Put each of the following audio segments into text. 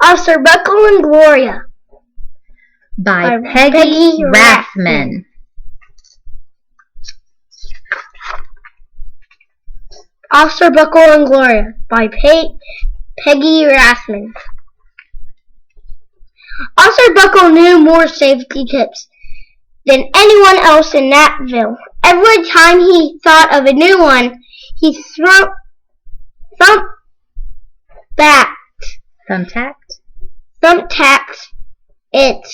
Officer Buckle and Gloria by Peggy Rathmann. Officer Buckle and Gloria by Peggy Rathmann. Officer Buckle knew more safety tips than anyone else in Natville. Every time he thought of a new one, he thumbtacked it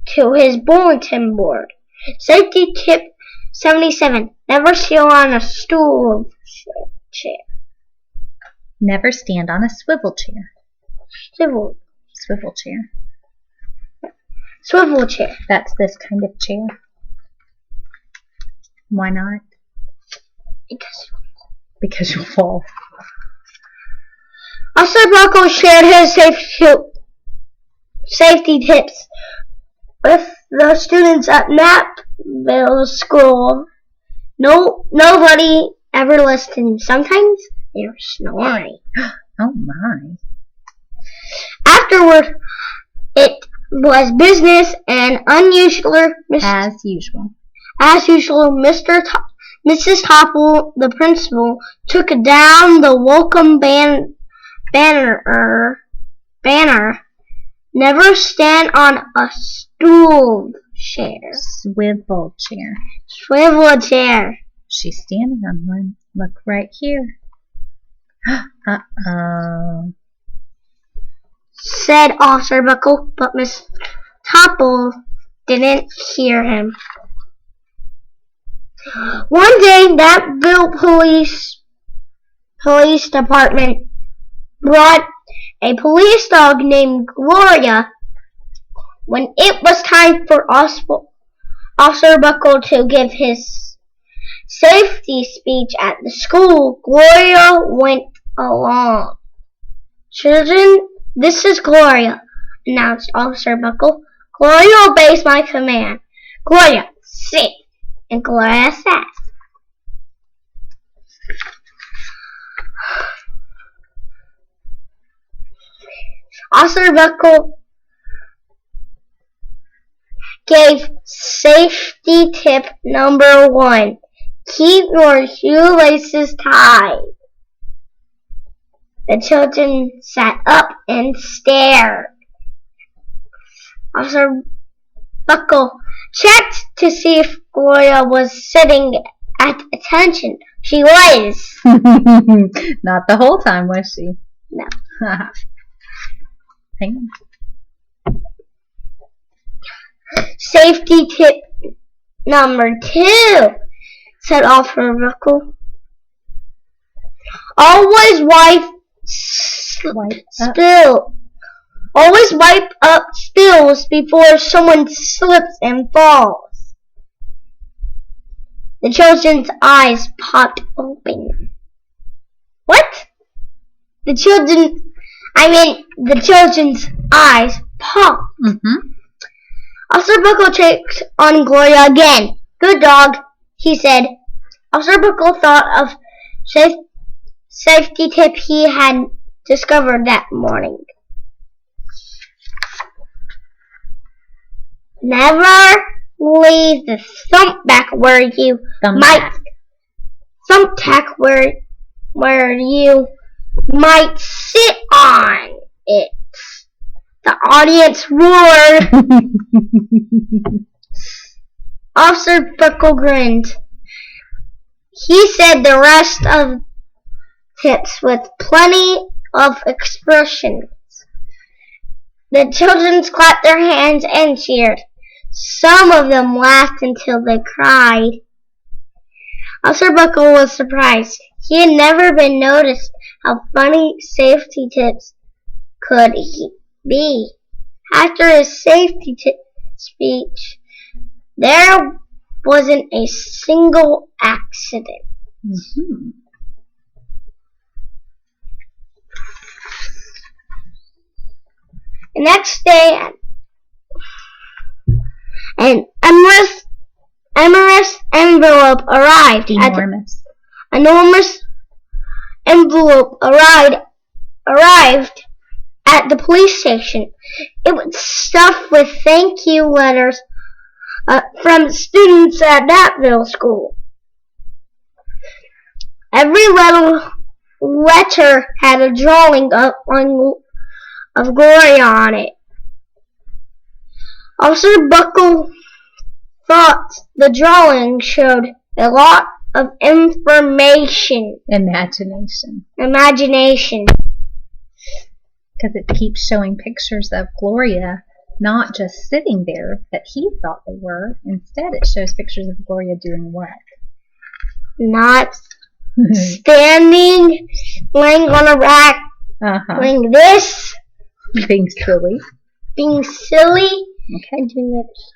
to his bulletin board. Safety tip 77. Never steal on a stool chair. Never stand on a swivel chair. Swivel chair. Swivel chair. That's this kind of chair. Why not? Because you'll fall. Officer Buckle shared his safety tips with the students at Natville School. Nobody ever listened. Sometimes they were snoring. Oh my. Afterward, it was business and unusual. As usual, Mrs. Topple, the principal, took down the welcome banner. Never stand on a stool chair. Swivel chair. Swivel chair. She's standing on one. Look right here. Uh-oh, said Officer Buckle, but Miss Topple didn't hear him. One day, Natville Police Department brought a police dog named Gloria. When it was time for Officer Buckle to give his safety speech at the school, Gloria went along. Children, this is Gloria, announced Officer Buckle. Gloria obeys my command. Gloria, sit. And Gloria sat. Officer Buckle gave safety tip number 1. Keep your shoelaces tied. The children sat up and stared. Officer Buckle checked to see if Gloria was sitting at attention. She was. Not the whole time, was she? No. Hang on. Safety tip number 2, said Officer Buckle. Always wipe up spills before someone slips and falls. The children's eyes popped open. What? The children's eyes popped. Officer Buckle checked on Gloria again. Good dog, he said. Officer Buckle thought of safety tip he had discovered that morning. Never leave the thumbtack where you might sit on it. The audience roared. Officer Buckle grinned. He said the rest of tips with plenty of expressions. The children clapped their hands and cheered. Some of them laughed until they cried. Officer Buckle was surprised. He had never been noticed how funny safety tips could be. After his safety tip speech, there wasn't a single accident. The next day, an enormous envelope arrived. Enormous envelope arrived at the police station. It was stuffed with thank you letters from students at Natville School. Every letter had a drawing of Gloria on it. Officer Buckle thought the drawing showed a lot of information. Imagination. Because it keeps showing pictures of Gloria not just sitting there that he thought they were. Instead, it shows pictures of Gloria doing what? Not standing, laying on a rack, doing this. Being silly. Okay. And doing this.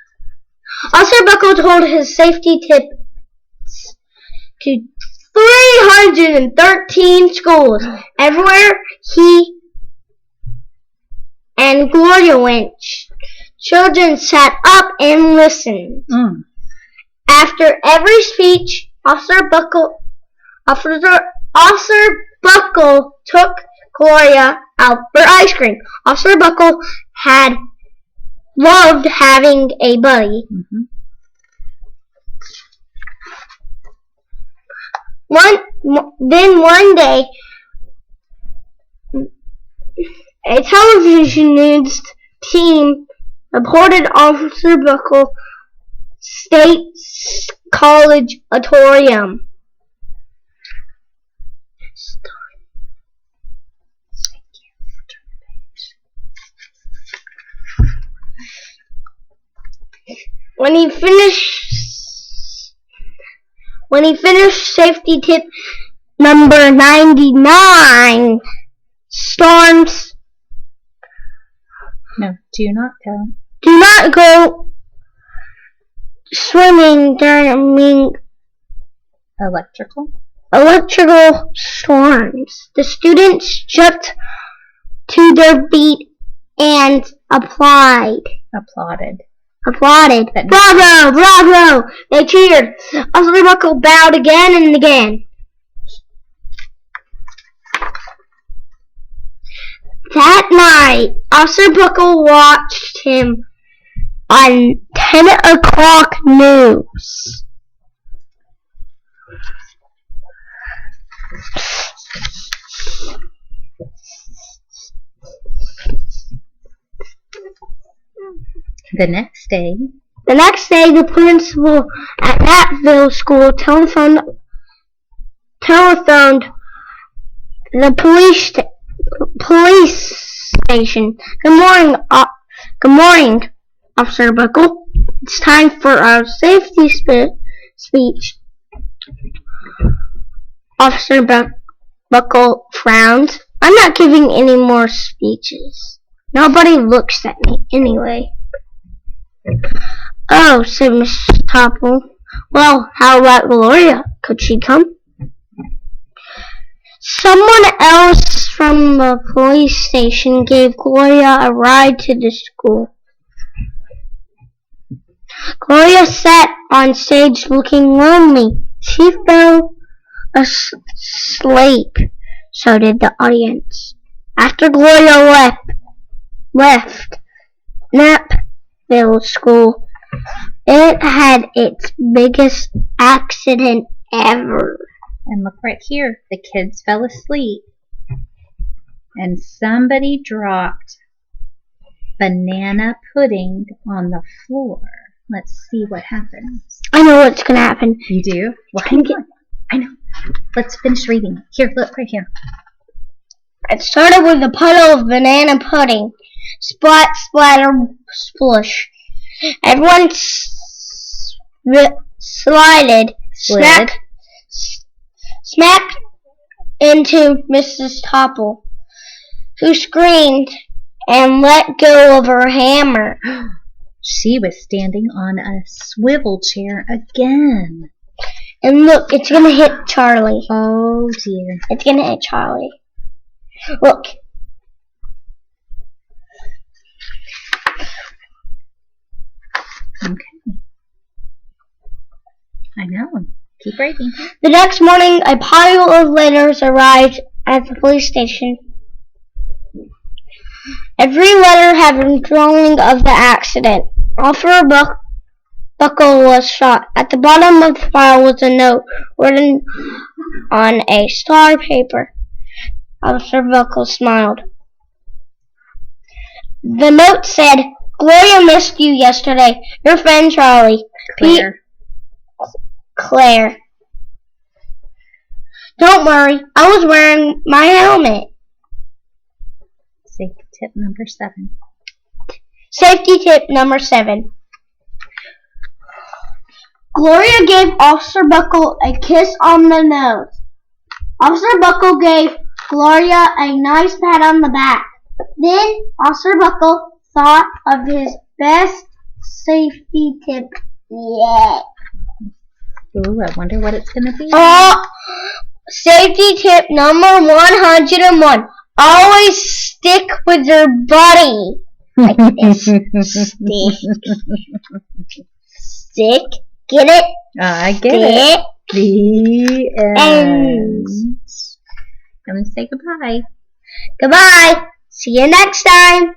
Officer Buckle told his safety tips to 313 schools. Everywhere he and Gloria went, children sat up and listened. After every speech, Officer Buckle took Gloria out for ice cream. Officer Buckle had loved having a buddy. Then one day, a television news team reported Officer Buckle State College Auditorium. When he finished safety tip number 99, storms. No, do not go. Do not go swimming during electrical storms. The students jumped to their feet and applauded. Bravo! Bravo! They cheered. Officer Buckle bowed again and again. That night, Officer Buckle watched him on 10 o'clock news. The next day, the principal at Natville School telephoned the police station. Good morning, Officer Buckle. It's time for our safety speech. Officer Buckle frowned. I'm not giving any more speeches. Nobody looks at me anyway. Oh, said Mrs. Topple. Well, how about Gloria? Could she come? Someone else from the police station gave Gloria a ride to the school. Gloria sat on stage looking lonely. She fell asleep. So did the audience. After Gloria left Natville School, it had its biggest accident ever. And look right here, the kids fell asleep and somebody dropped banana pudding on the floor. Let's see what happens. I know what's going to happen. You do? Well, I know. Let's finish reading. Here, look right here. It started with a puddle of banana pudding. Splat, splatter, splush. Everyone slid. Smack into Mrs. Topple, who screamed and let go of her hammer. She was standing on a swivel chair again. And look, it's going to hit Charlie. Oh, dear. It's going to hit Charlie. Look. Okay. I know. Keep reading. The next morning, a pile of letters arrived at the police station. Every letter had a drawing of the accident. Officer Buckle was shot. At the bottom of the file was a note written on a star paper. Officer Buckle smiled. The note said, Gloria missed you yesterday. Your friend Charlie. Claire. Don't worry, I was wearing my helmet. Safety tip number 7. Safety tip number 7. Gloria gave Officer Buckle a kiss on the nose. Officer Buckle gave Gloria a nice pat on the back. Then Officer Buckle thought of his best safety tip yet. Ooh, I wonder what it's going to be. Safety tip number 101. Always stick with your buddy. Like this. Stick. Get it? I get it. The end. I'm going to say goodbye. Goodbye. See you next time.